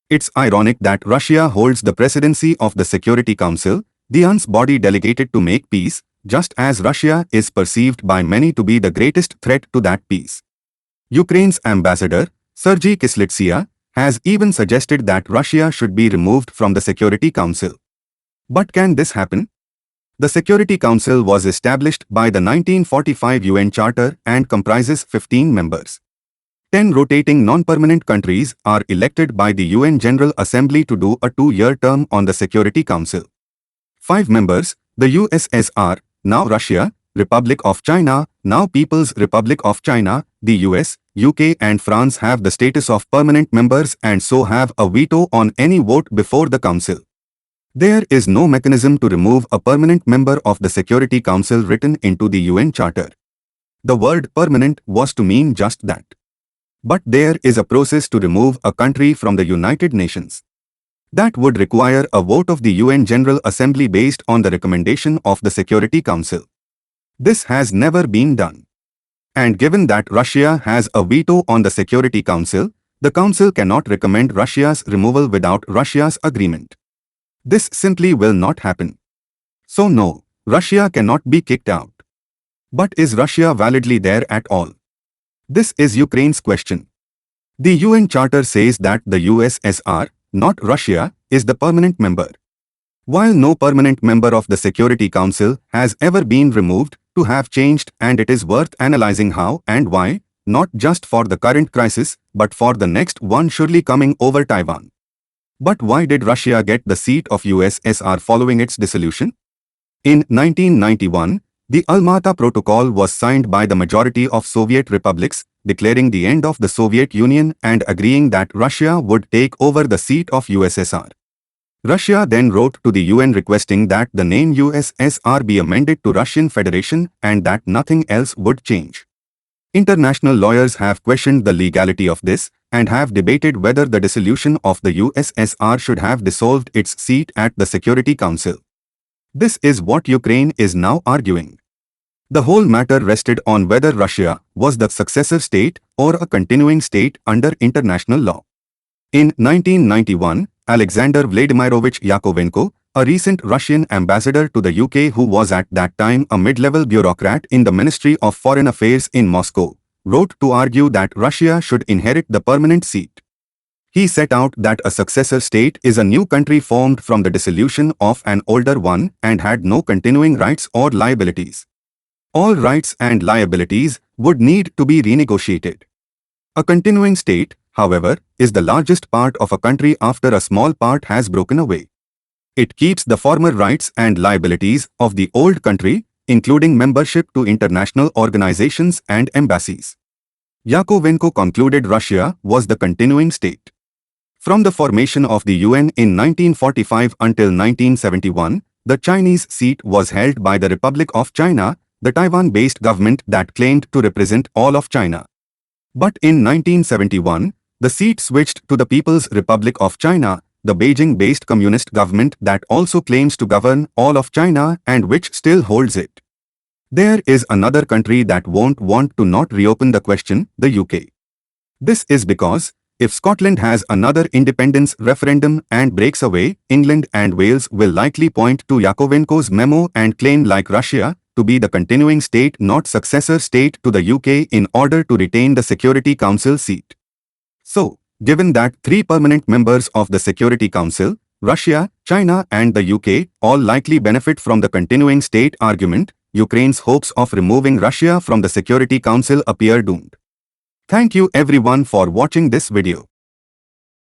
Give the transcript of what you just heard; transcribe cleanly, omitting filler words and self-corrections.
It's ironic that Russia holds the presidency of the Security Council, the UN's body delegated to make peace, just as Russia is perceived by many to be the greatest threat to that peace. Ukraine's ambassador, Sergiy Kyslytsya, has even suggested that Russia should be removed from the Security Council. But can this happen? The Security Council was established by the 1945 UN Charter and comprises 15 members. 10 rotating non-permanent countries are elected by the UN General Assembly to do a 2-year term on the Security Council. 5 members, the USSR, now Russia, Republic of China, now People's Republic of China, the US, UK and France have the status of permanent members and so have a veto on any vote before the Council. There is no mechanism to remove a permanent member of the Security Council written into the UN Charter. The word permanent was to mean just that. But there is a process to remove a country from the United Nations. That would require a vote of the UN General Assembly based on the recommendation of the Security Council. This has never been done. And given that Russia has a veto on the Security Council, the Council cannot recommend Russia's removal without Russia's agreement. This simply will not happen. So no, Russia cannot be kicked out. But is Russia validly there at all? This is Ukraine's question. The UN Charter says that the USSR, not Russia, is the permanent member. While no permanent member of the Security Council has ever been removed, to have changed, and it is worth analyzing how and why, not just for the current crisis, but for the next one surely coming over Taiwan. But why did Russia get the seat of USSR following its dissolution? In 1991, the Alma-Ata Protocol was signed by the majority of Soviet republics, declaring the end of the Soviet Union and agreeing that Russia would take over the seat of USSR. Russia then wrote to the UN requesting that the name USSR be amended to Russian Federation and that nothing else would change. International lawyers have questioned the legality of this and have debated whether the dissolution of the USSR should have dissolved its seat at the Security Council. This is what Ukraine is now arguing. The whole matter rested on whether Russia was the successor state or a continuing state under international law. In 1991, Alexander Vladimirovich Yakovenko, a recent Russian ambassador to the UK who was at that time a mid-level bureaucrat in the Ministry of Foreign Affairs in Moscow, wrote to argue that Russia should inherit the permanent seat. He set out that a successor state is a new country formed from the dissolution of an older one and had no continuing rights or liabilities. All rights and liabilities would need to be renegotiated. A continuing state, however, is the largest part of a country after a small part has broken away. It keeps the former rights and liabilities of the old country, including membership to international organizations and embassies. Yakovenko concluded Russia was the continuing state. From the formation of the UN in 1945 until 1971, the Chinese seat was held by the Republic of China, the Taiwan-based government that claimed to represent all of China. But in 1971, the seat switched to the People's Republic of China, the Beijing-based communist government that also claims to govern all of China and which still holds it. There is another country that won't want to not reopen the question, the UK. This is because, if Scotland has another independence referendum and breaks away, England and Wales will likely point to Yakovenko's memo and claim, like Russia, to be the continuing state, not successor state to the UK in order to retain the Security Council seat. So, given that 3 permanent members of the Security Council, Russia, China and the UK, all likely benefit from the continuing state argument, Ukraine's hopes of removing Russia from the Security Council appear doomed. Thank you everyone for watching this video.